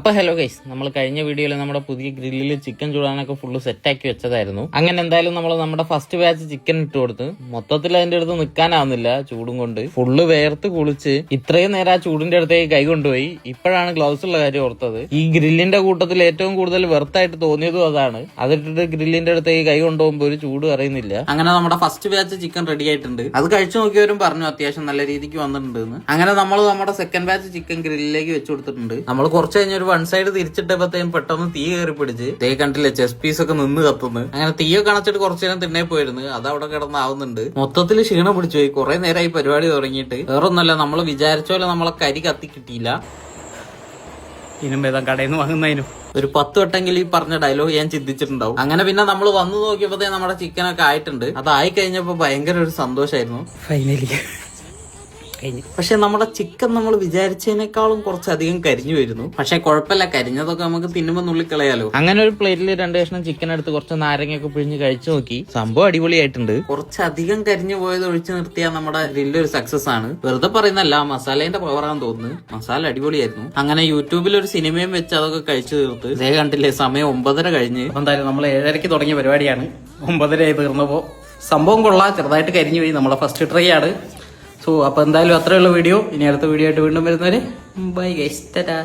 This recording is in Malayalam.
അപ്പൊ ഹലോ ഗൈസ്, നമ്മൾ കഴിഞ്ഞ വീഡിയോയിൽ നമ്മുടെ പുതിയ ഗ്രില്ലിൽ ചിക്കൻ ചൂടാനൊക്കെ ഫുള്ള് സെറ്റാക്കി വെച്ചതായിരുന്നു. അങ്ങനെ എന്തായാലും നമ്മൾ നമ്മുടെ ഫസ്റ്റ് ബാച്ച് ചിക്കൻ ഇട്ട് കൊടുത്ത് മൊത്തത്തിൽ അതിന്റെ അടുത്ത് നിൽക്കാനാവുന്നില്ല ചൂടും കൊണ്ട്. ഫുള്ള് വേർത്ത് കുളിച്ച് ഇത്രയും നേരം ആ ചൂടിന്റെ അടുത്തേക്ക് കൈ കൊണ്ടുപോയി. ഇപ്പോഴാണ് ഗ്ലൗസ് ഉള്ള കാര്യം ഓർത്തത്. ഈ ഗ്രില്ലിന്റെ കൂട്ടത്തിൽ ഏറ്റവും കൂടുതൽ വെർത്തായിട്ട് തോന്നിയതും അതാണ്. അതിട്ടിട്ട് ഗ്രില്ലിന്റെ അടുത്തേക്ക് കൈ കൊണ്ടുപോകുമ്പോൾ ഒരു ചൂട് അറിയുന്നില്ല. അങ്ങനെ നമ്മുടെ ഫസ്റ്റ് ബാച്ച് ചിക്കൻ റെഡി ആയിട്ടുണ്ട്. അത് കഴിച്ചു നോക്കിയവരും പറഞ്ഞു അത്യാവശ്യം നല്ല രീതിക്ക് വന്നിട്ടുണ്ട് എന്ന്. അങ്ങനെ നമ്മൾ നമ്മുടെ സെക്കൻഡ് ബാച്ച് ചിക്കൻ ഗ്രില്ലിലേക്ക് വെച്ച് കൊടുത്തിട്ടുണ്ട്. നമ്മൾ കുറച്ച് കഴിഞ്ഞ ഒരു വൺ സൈഡ് തിരിച്ചിട്ടപ്പോഴത്തേക്കും പെട്ടെന്ന് തീ കയറി പിടിച്ച് തേ കണ്ടില്ലേ ചെസ് പീസ് ഒക്കെ നിന്ന് കത്തുന്നു. അങ്ങനെ തീയൊക്കെ അണച്ചിട്ട് കുറച്ചു നേരം തിന്നേ പോയിരുന്നു. അത് അവിടെ കിടന്നാവുന്നുണ്ട്. മൊത്തത്തിൽ ക്ഷീണം പിടിച്ചു പോയി. കുറെ നേരമായി പരിപാടി തുടങ്ങിയിട്ട്. വേറൊന്നല്ല, നമ്മൾ വിചാരിച്ച പോലെ നമ്മളെ കരി കത്തി കിട്ടിയില്ല. ഇതിനും ഭേദം കടയിൽ നിന്ന് വാങ്ങുന്നതിനും ഒരു 10 വട്ടെങ്കിലും ഈ പറഞ്ഞ ഡയലോഗ് ഞാൻ ചിന്തിച്ചിട്ടുണ്ടാവും. അങ്ങനെ പിന്നെ നമ്മൾ വന്നു നോക്കിയപ്പോഴത്തേ നമ്മുടെ ചിക്കനൊക്കെ ആയിട്ടുണ്ട്. അതായി കഴിഞ്ഞപ്പോ ഭയങ്കര ഒരു സന്തോഷമായിരുന്നു. ഫൈനലി. പക്ഷെ നമ്മുടെ ചിക്കൻ നമ്മൾ വിചാരിച്ചതിനേക്കാളും കുറച്ചധികം കരിഞ്ഞു വരുന്നു. പക്ഷെ കുഴപ്പമില്ല, കരിഞ്ഞതൊക്കെ നമുക്ക് തിന്നുമ്പോൾ നുള്ളിക്കളയാലോ. അങ്ങനെ ഒരു പ്ലേറ്റിൽ 2 കഷ്ണം ചിക്കൻ എടുത്ത് കുറച്ച് നാരങ്ങയൊക്കെ പിഴിഞ്ഞ് കഴിച്ചു നോക്കി. സംഭവം അടിപൊളിയായിട്ടുണ്ട്. കുറച്ചധികം കരിഞ്ഞു പോയത് ഒഴിച്ചു നിർത്തിയാൽ നമ്മുടെ ഗ്രില്ല് ഒരു സക്സസ് ആണ്. വെറുതെ പറയുന്നല്ല, മസാലേന്റെ പവറാന്ന് തോന്നുന്നു. മസാല അടിപൊളിയായിരുന്നു. അങ്ങനെ യൂട്യൂബിൽ ഒരു സിനിമയും വെച്ച് അതൊക്കെ കഴിച്ചു തീർത്ത് ഇതേ കണ്ടില്ലേ, സമയം 9:30 കഴിഞ്ഞ്. എന്തായാലും നമ്മൾ 7:30 തുടങ്ങിയ പരിപാടിയാണ്. 9:30 തീർന്നപ്പോ സംഭവം കൊള്ളാം. ചെറുതായിട്ട് കരിഞ്ഞു പോയി. നമ്മളെ ഫസ്റ്റ് ട്രൈ ആണ്. സോ അപ്പൊ എന്തായാലും അത്രയുള്ള വീഡിയോ. ഇനി അടുത്ത വീഡിയോ ആയിട്ട് വീണ്ടും വരുന്നവരെ ബൈ ഗൈസ്, ടാറ്റാ.